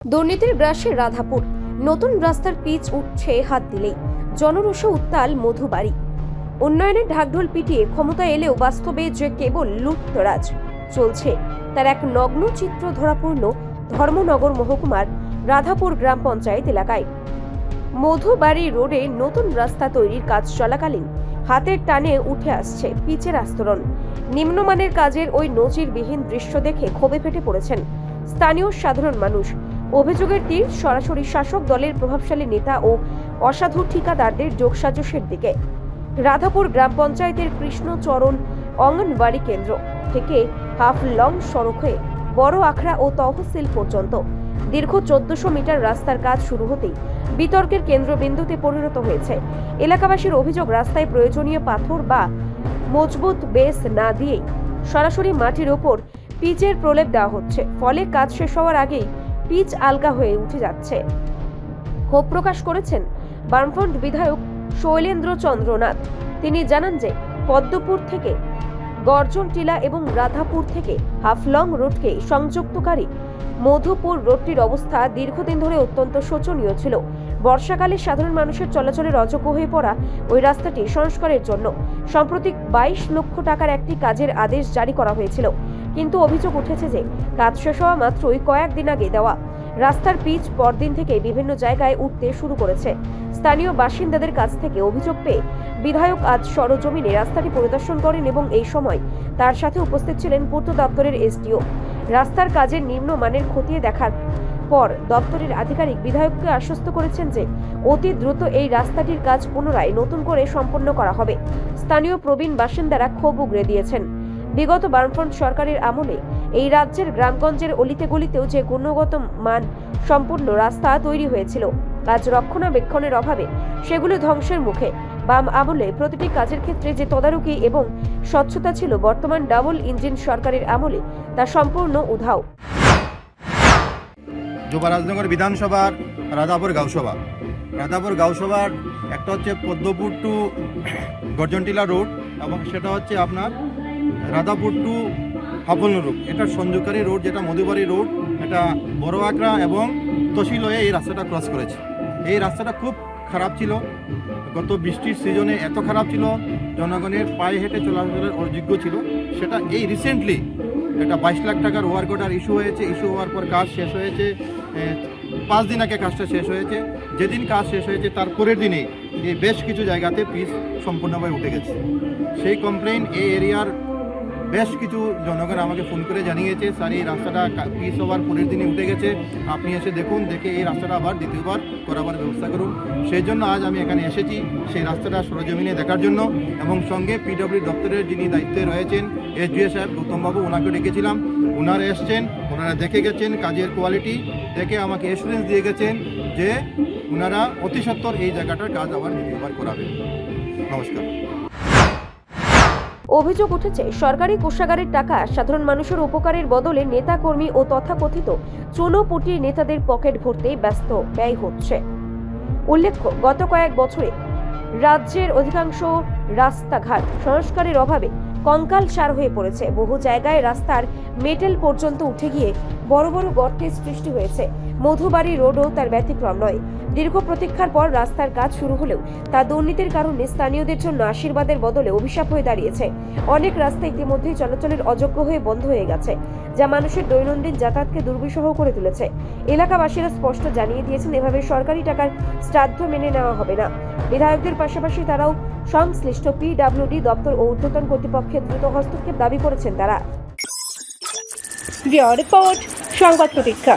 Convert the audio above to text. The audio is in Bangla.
দুর্নীতির গ্রাসে রাধাপুর, নতুন রাস্তার পিচ উঠছে হাত দিলেই, জনরোষে উত্তাল মধুবাড়ি। উন্নয়নের ঢাকঢোল পিটিয়ে ক্ষমতা এলেও বাস্তবে যে কেবল লুটতরাজ চলছে তার এক নগ্ন চিত্র ধরা পড়ল ধর্মনগর মহকুমার রাধাপুর গ্রাম পঞ্চায়েত এলাকায়। মধুবাড়ি রোডে নতুন রাস্তা তৈরির কাজ চলাকালীন হাতের টানে উঠে আসছে পিচের আস্তরণ। নিম্নমানের কাজের ওই নজিরবিহীন দৃশ্য দেখে ক্ষোভে ফেটে পড়েছেন স্থানীয় সাধারণ মানুষ। অভিযোগের তীর সরাসরি শাসক দলের প্রভাবশালী নেতা ও অসাধু ঠিকাদারদের যোগসাজশের দিকে। রাধাপুর গ্রাম পঞ্চায়েতের কৃষ্ণচরণ অঙ্গনবাড়ি কেন্দ্র থেকে হাফ লং সড়ক হয়ে বড় আখড়া ও তহসিল পর্যন্ত দীর্ঘ 1400 মিটার রাস্তার কাজ শুরু হতেই বিতর্কের কেন্দ্রবিন্দুতে পরিণত হয়েছে। এলাকাবাসীর অভিযোগ, রাস্তায় প্রয়োজনীয় পাথর বা মজবুত বেস না দিয়েই সরাসরি মাটির ওপর পিচের প্রলেপ দেওয়া হচ্ছে, ফলে কাজ শেষ হওয়ার আগেই পিচ আলগা হয়ে উঠে যাচ্ছে। ক্ষোভ প্রকাশ করেছেন বামফ্রন্ট বিধায়ক শৈলেন্দ্র চন্দ্রনাথ। তিনি জানান যে পদ্মপুর থেকে গর্জনটিলা এবং রাধাপুর থেকে হাফলং রোডকে সংযুক্তকারী মধুপুর রোডটির অবস্থা দীর্ঘদিন ধরে অত্যন্ত শোচনীয় ছিল। বর্ষাকালে সাধারণ মানুষের চলাচলের অযোগ্য হয়ে পড়া ওই রাস্তাটি সংস্কারের জন্য সম্প্রতি 22 লক্ষ টাকার একটি কাজের আদেশ জারি করা হয়েছিল, কিন্তু অভিযোগ উঠেছে যে কাজ শেষ হওয়া মাত্রই কয়েকদিন আগে দেওয়া রাস্তার পিচ পরদিন থেকে বিভিন্ন জায়গায় উঠতে শুরু করেছে। স্থানীয় বাসিন্দাদের কাছ থেকে অভিযোগ পেয়ে বিধায়ক আজ সরজমিনে রাস্তাটি পরিদর্শন করেন এবং এই সময় তার সাথে উপস্থিত ছিলেন পূর্ত দপ্তরের এসডিও। রাস্তার কাজের নিম্নমানের খতিয়ে দেখার পর দপ্তরের আধিকারিক বিধায়ককে আশ্বস্ত করেছেন যে অতি দ্রুত এই রাস্তাটির কাজ পুনরায় নতুন করে সম্পন্ন করা হবে। স্থানীয় প্রবীণ বাসিন্দারা ক্ষোভ উগরে দিয়েছেন। বিগত বামফ্রন্ট সরকারের আমলে এই রাজ্যের গ্রামগঞ্জের অলিতে গলিতেও যে গুণগত মান সম্পূর্ণ রাস্তা তৈরি হয়েছিল, কাজ রক্ষণাবেক্ষণের অভাবে সেগুলো ধ্বংসের মুখে। বাম আমলে প্রতিটি কাজের ক্ষেত্রে যে তদারকি এবং স্বচ্ছতা ছিল, বর্তমান ডাবল ইঞ্জিন সরকারের আমলে তা সম্পূর্ণ উধাও। যুবরাজনগর বিধানসভার রাধাপুর গাঁওসভার একটা হচ্ছে পদ্মপুর টু গর্জনটিলা রোড এবং সেটা হচ্ছে আপনার রাধাপুর টু হাফলং রোড। এটা সংযোগকারী রোড, যেটা মধুবাড়ি রোড, এটা বড় আখড়া এবং তহসিল হয়ে এই রাস্তাটা ক্রস করেছে। এই রাস্তাটা খুব খারাপ ছিল, গত বৃষ্টির সিজনে এত খারাপ ছিল জনগণের পায়ে হেঁটে চলাচলের অযোগ্য ছিল। সেটা এই রিসেন্টলি একটা 22 লাখ টাকার ওয়ার্ক অর্ডার ইস্যু হয়েছে। ইস্যু হওয়ার পর কাজ শেষ হয়েছে, 5 দিন আগে কাজটা শেষ হয়েছে। যেদিন কাজ শেষ হয়েছে তার পরের দিনেই এই বেশ কিছু জায়গাতে পিচ সম্পূর্ণভাবে উঠে গেছে। সেই কমপ্লেন এই এরিয়ার বেশ কিছু জনগণ আমাকে ফোন করে জানিয়েছে, স্যার এই রাস্তাটা পিচ হওয়ার পরের দিনে উঠে গেছে, আপনি এসে দেখুন, দেখে এই রাস্তাটা আবার দ্বিতীয়বার করাবার ব্যবস্থা করুন। সেই জন্য আজ আমি এখানে এসেছি সেই রাস্তাটা সরজমিনে দেখার জন্য, এবং সঙ্গে পিডব্লিউ দপ্তরের যিনি দায়িত্বে রয়েছেন এসডিও সাহেব গৌতমবাবু, ওনাকে ডেকেছিলাম। ওনারা এসছেন, ওনারা দেখে গেছেন কাজের কোয়ালিটি দেখে আমাকে এসুরেন্স দিয়ে গেছেন যে ওনারা অতি সত্বর এই জায়গাটার কাজ আবার দ্বিতীয়বার করাবেন। নমস্কার। অভিযোগ উঠেছে, সরকারি কোষাগারের টাকা সাধারণ মানুষের উপকারের বদলে নেতাকর্মী ও তথাকথিত চুনোপুটি নেতাদের পকেট ভরতে ব্যস্ত ব্যয় হচ্ছে। উল্লেখ্য, গত কয়েক বছরে রাজ্যের অধিকাংশ রাস্তাঘাট সংস্কারের অভাবে কঙ্কালসার হয়ে পড়েছে। বহু জায়গায় রাস্তার মেটেল পর্যন্ত উঠে গিয়ে বড় বড় গর্তের সৃষ্টি হয়েছে। মধুবাড়ি রোডও তার ব্যতিক্রম নয়। দীর্ঘ প্রতীক্ষার পর রাস্তার কাজ শুরু হলেও তা দুর্নীতির কারণে স্থানীয়দের জন্য আশীর্বাদের বদলে অভিশাপ হয়ে দাঁড়িয়েছে। অনেক রাস্তা ইতিমধ্যেই চলাচলের অযোগ্য হয়ে বন্ধ হয়ে গেছে, যা মানুষের দৈনন্দিন যাতায়াতকে দুর্বিষহ করে তুলেছে। এলাকাবাসীরা স্পষ্ট জানিয়ে দিয়েছেন, এভাবে সরকারি টাকার শ্রাদ্ধ মেনে নেওয়া হবে না। বিধায়কদের পাশাপাশি তারাও সংশ্লিষ্ট পিডব্লিউডি দপ্তর ও ঊর্ধ্বতন কর্তৃপক্ষের দ্রুত হস্তক্ষেপ দাবি করেছেন তারা। রিপোর্ট সংবাদ প্রতীক্ষা।